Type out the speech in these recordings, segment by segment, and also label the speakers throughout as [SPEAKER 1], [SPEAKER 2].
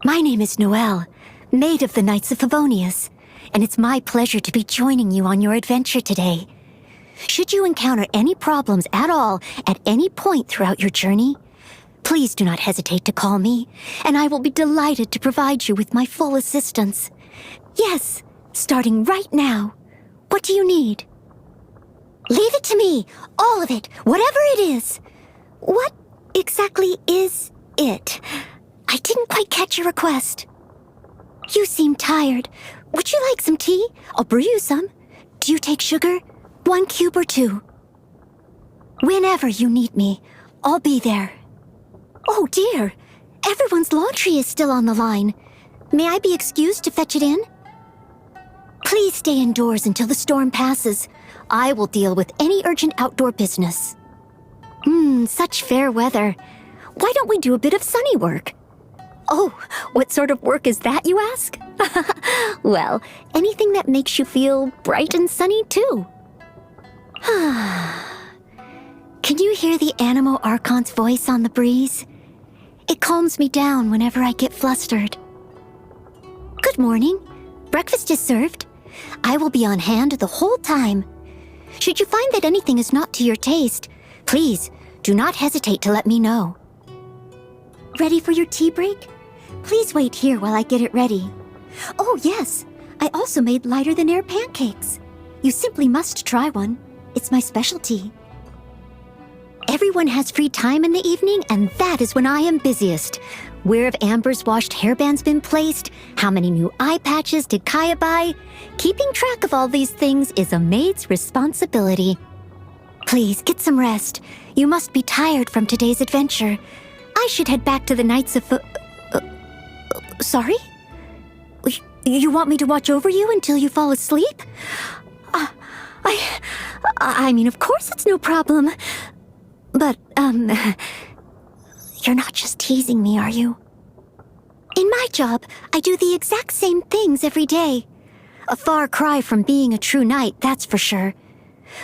[SPEAKER 1] My name is Noelle, Maid of the Knights of Favonius, and it's my pleasure to be joining you on your adventure today. Should you encounter any problems at all at any point throughout your journey, please do not hesitate to call me, and I will be delighted to provide you with my full assistance. Yes, starting right now. What do you need? Leave it to me, all of it, whatever it is. What exactly is it? I didn't quite catch your request. You seem tired. Would you like some tea? I'll brew you some. Do you take sugar? 1 cube or 2? Whenever you need me, I'll be there. Oh dear, everyone's laundry is still on the line. May I be excused to fetch it in? Please stay indoors until the storm passes. I will deal with any urgent outdoor business. Such fair weather. Why don't we do a bit of sunny work? Oh, what sort of work is that, you ask? Well, anything that makes you feel bright and sunny, too. Can you hear the Animo Archon's voice on the breeze? It calms me down whenever I get flustered. Good morning. Breakfast is served. I will be on hand the whole time. Should you find that anything is not to your taste, please do not hesitate to let me know. Ready for your tea break? Please wait here while I get it ready. Oh yes, I also made lighter-than-air pancakes. You simply must try one. It's my specialty. Everyone has free time in the evening, and that is when I am busiest. Where have Amber's washed hairbands been placed? How many new eye patches did Kaya buy? Keeping track of all these things is a maid's responsibility. Please, get some rest. You must be tired from today's adventure. I should head back to the Knights of Sorry? You want me to watch over you until you fall asleep? I mean, of course it's no problem. But, you're not just teasing me, are you? In my job, I do the exact same things every day. A far cry from being a true knight, that's for sure.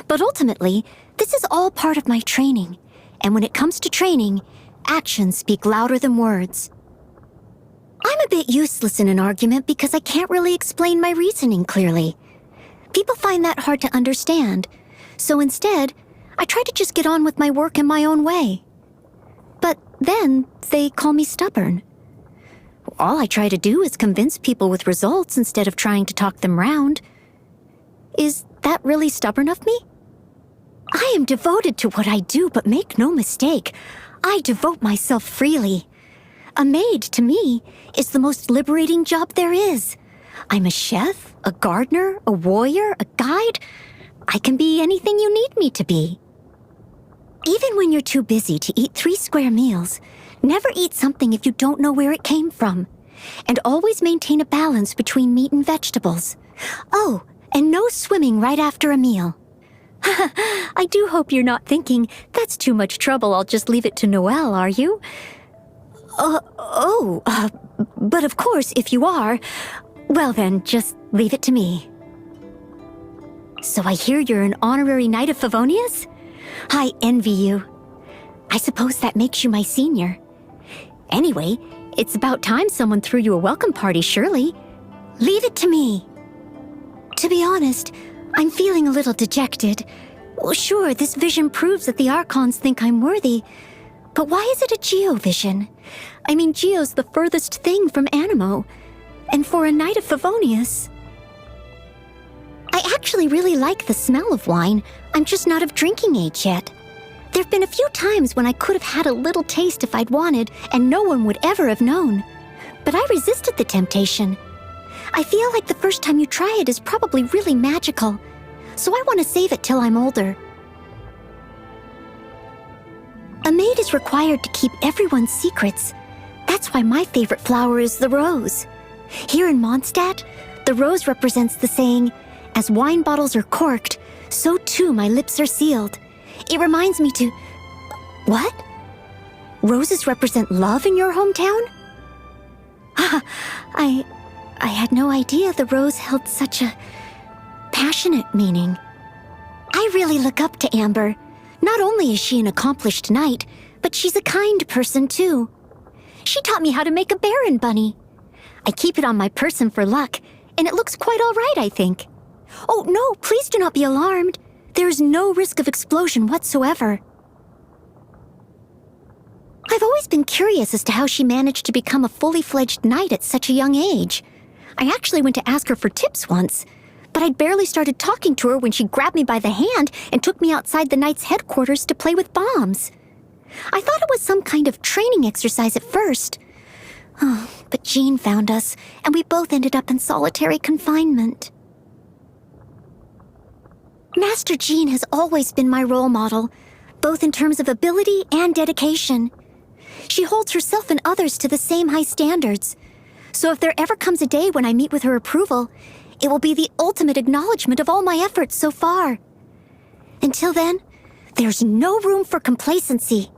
[SPEAKER 1] But ultimately, this is all part of my training. And when it comes to training, actions speak louder than words. I'm a bit useless in an argument because I can't really explain my reasoning clearly. People find that hard to understand, so instead, I try to just get on with my work in my own way. But then, they call me stubborn. All I try to do is convince people with results instead of trying to talk them round. Is that really stubborn of me? I am devoted to what I do, but make no mistake, I devote myself freely. A maid, to me, is the most liberating job there is. I'm a chef, a gardener, a warrior, a guide. I can be anything you need me to be. Even when you're too busy to eat 3 square meals, never eat something if you don't know where it came from. And always maintain a balance between meat and vegetables. Oh, and no swimming right after a meal. I do hope you're not thinking, that's too much trouble, I'll just leave it to Noelle, are you? But of course, if you are, well then, just leave it to me. So I hear you're an honorary Knight of Favonius? I envy you. I suppose that makes you my senior. Anyway, it's about time someone threw you a welcome party, surely. Leave it to me. To be honest, I'm feeling a little dejected. Well, sure, this vision proves that the Archons think I'm worthy, but why is it a Geo vision? I mean, Geo's the furthest thing from Animo, and for a Knight of Favonius... I actually really like the smell of wine. I'm just not of drinking age yet. There've been a few times when I could have had a little taste if I'd wanted, and no one would ever have known. But I resisted the temptation. I feel like the first time you try it is probably really magical, so I want to save it till I'm older. A maid is required to keep everyone's secrets. That's why my favorite flower is the rose. Here in Mondstadt, the rose represents the saying, "As wine bottles are corked, so too my lips are sealed." It reminds me to... What? Roses represent love in your hometown? I had no idea the rose held such a passionate meaning. I really look up to Amber. Not only is she an accomplished knight, but she's a kind person too. She taught me how to make a Baron bunny. I keep it on my person for luck, and it looks quite all right, I think. Oh, no, please do not be alarmed. There is no risk of explosion whatsoever. I've always been curious as to how she managed to become a fully fledged knight at such a young age. I actually went to ask her for tips once, but I'd barely started talking to her when she grabbed me by the hand and took me outside the knight's headquarters to play with bombs. I thought it was some kind of training exercise at first. Oh, but Jean found us, and we both ended up in solitary confinement. Master Jean has always been my role model, both in terms of ability and dedication. She holds herself and others to the same high standards. So if there ever comes a day when I meet with her approval, it will be the ultimate acknowledgement of all my efforts so far. Until then, there's no room for complacency.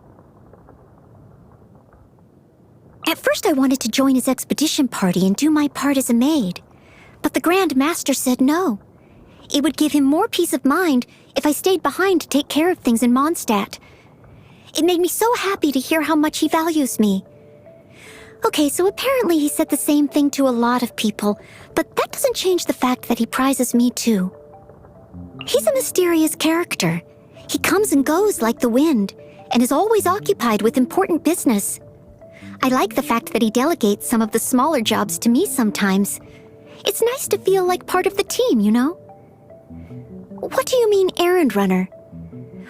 [SPEAKER 1] At first I wanted to join his expedition party and do my part as a maid, but the Grand Master said no. It would give him more peace of mind if I stayed behind to take care of things in Mondstadt. It made me so happy to hear how much he values me. Okay, so apparently he said the same thing to a lot of people, but that doesn't change the fact that he prizes me too. He's a mysterious character. He comes and goes like the wind, and is always occupied with important business. I like the fact that he delegates some of the smaller jobs to me sometimes. It's nice to feel like part of the team, you know? What do you mean, errand runner?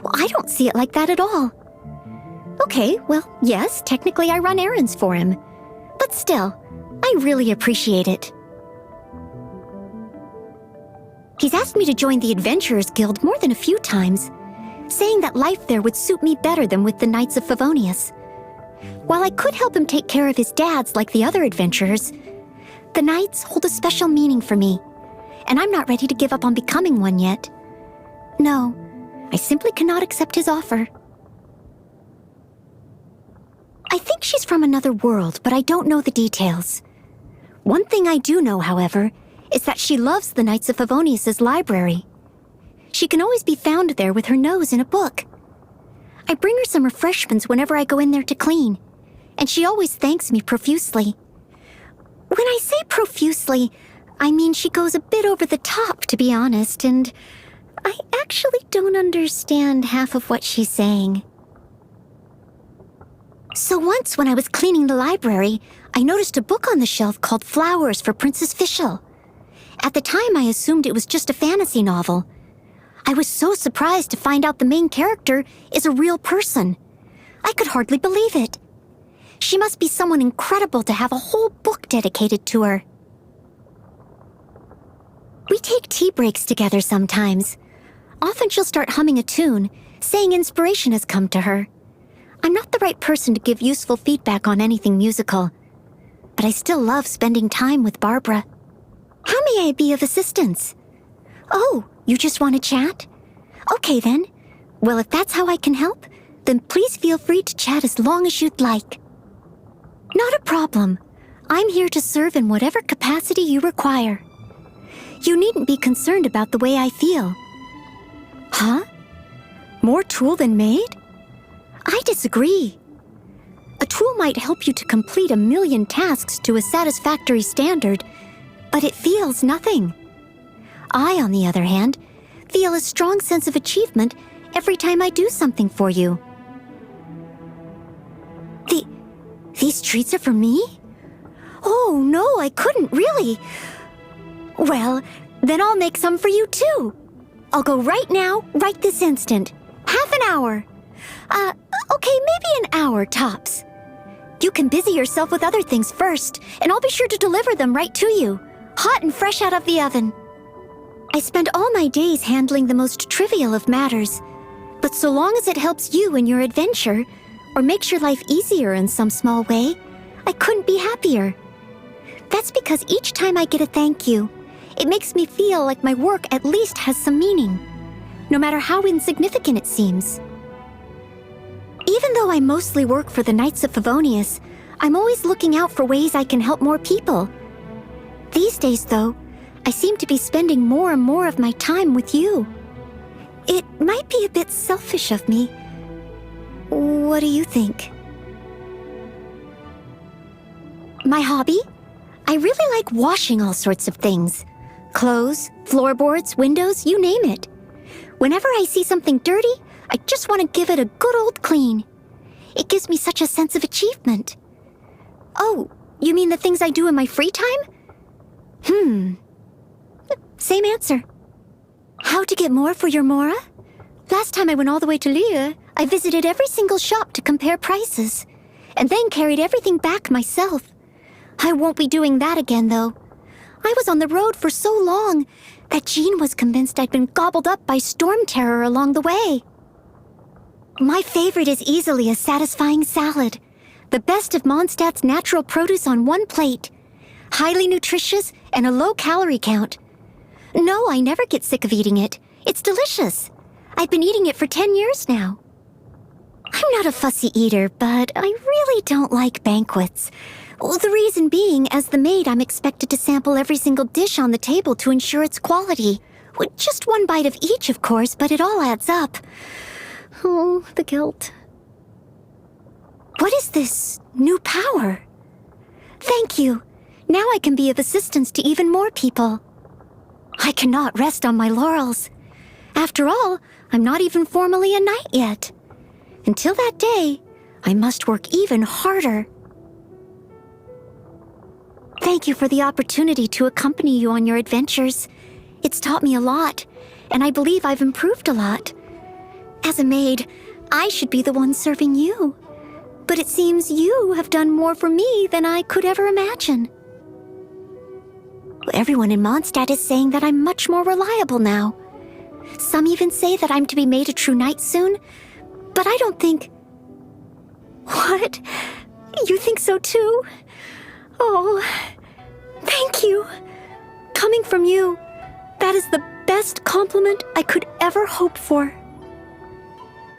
[SPEAKER 1] Well, I don't see it like that at all. Okay, well, yes, technically I run errands for him. But still, I really appreciate it. He's asked me to join the Adventurers Guild more than a few times, saying that life there would suit me better than with the Knights of Favonius. While I could help him take care of his dads like the other adventurers, the Knights hold a special meaning for me, and I'm not ready to give up on becoming one yet. No, I simply cannot accept his offer. I think she's from another world, but I don't know the details. One thing I do know, however, is that she loves the Knights of Favonius' library. She can always be found there with her nose in a book. I bring her some refreshments whenever I go in there to clean, and she always thanks me profusely. When I say profusely, I mean she goes a bit over the top, to be honest, and I actually don't understand half of what she's saying. So once when I was cleaning the library, I noticed a book on the shelf called Flowers for Princess Fischl. At the time, I assumed it was just a fantasy novel. I was so surprised to find out the main character is a real person. I could hardly believe it. She must be someone incredible to have a whole book dedicated to her. We take tea breaks together sometimes. Often she'll start humming a tune, saying inspiration has come to her. I'm not the right person to give useful feedback on anything musical, but I still love spending time with Barbara. How may I be of assistance? Oh, you just want to chat? Okay then. Well, if that's how I can help, then please feel free to chat as long as you'd like. Not a problem. I'm here to serve in whatever capacity you require. You needn't be concerned about the way I feel. Huh? More tool than maid? I disagree. A tool might help you to complete 1,000,000 tasks to a satisfactory standard, but it feels nothing. I, on the other hand, feel a strong sense of achievement every time I do something for you. These treats are for me? Oh, no, I couldn't, really. Well, then I'll make some for you, too. I'll go right now, right this instant. Half an hour. Okay, maybe an hour, tops. You can busy yourself with other things first, and I'll be sure to deliver them right to you, hot and fresh out of the oven. I spend all my days handling the most trivial of matters, but so long as it helps you in your adventure, or makes your life easier in some small way, I couldn't be happier. That's because each time I get a thank you, it makes me feel like my work at least has some meaning, no matter how insignificant it seems. Even though I mostly work for the Knights of Favonius, I'm always looking out for ways I can help more people. These days, though, I seem to be spending more and more of my time with you. It might be a bit selfish of me. What do you think? My hobby? I really like washing all sorts of things. Clothes, floorboards, windows, you name it. Whenever I see something dirty, I just want to give it a good old clean. It gives me such a sense of achievement. Oh, you mean the things I do in my free time? Same answer. How to get more for your Mora? Last time I went all the way to Lille, I visited every single shop to compare prices, and then carried everything back myself. I won't be doing that again, though. I was on the road for so long that Jean was convinced I'd been gobbled up by storm terror along the way. My favorite is easily a satisfying salad. The best of Mondstadt's natural produce on one plate. Highly nutritious and a low calorie count. No, I never get sick of eating it. It's delicious. I've been eating it for 10 years now. I'm not a fussy eater, but I really don't like banquets. Well, the reason being, as the maid, I'm expected to sample every single dish on the table to ensure its quality. With just one bite of each, of course, but it all adds up. Oh, the guilt. What is this new power? Thank you. Now I can be of assistance to even more people. I cannot rest on my laurels. After all, I'm not even formally a knight yet. Until that day, I must work even harder. Thank you for the opportunity to accompany you on your adventures. It's taught me a lot, and I believe I've improved a lot. As a maid, I should be the one serving you. But it seems you have done more for me than I could ever imagine. Everyone in Mondstadt is saying that I'm much more reliable now. Some even say that I'm to be made a true knight soon, but I don't think... What? You think so too? Oh, thank you. Coming from you, that is the best compliment I could ever hope for.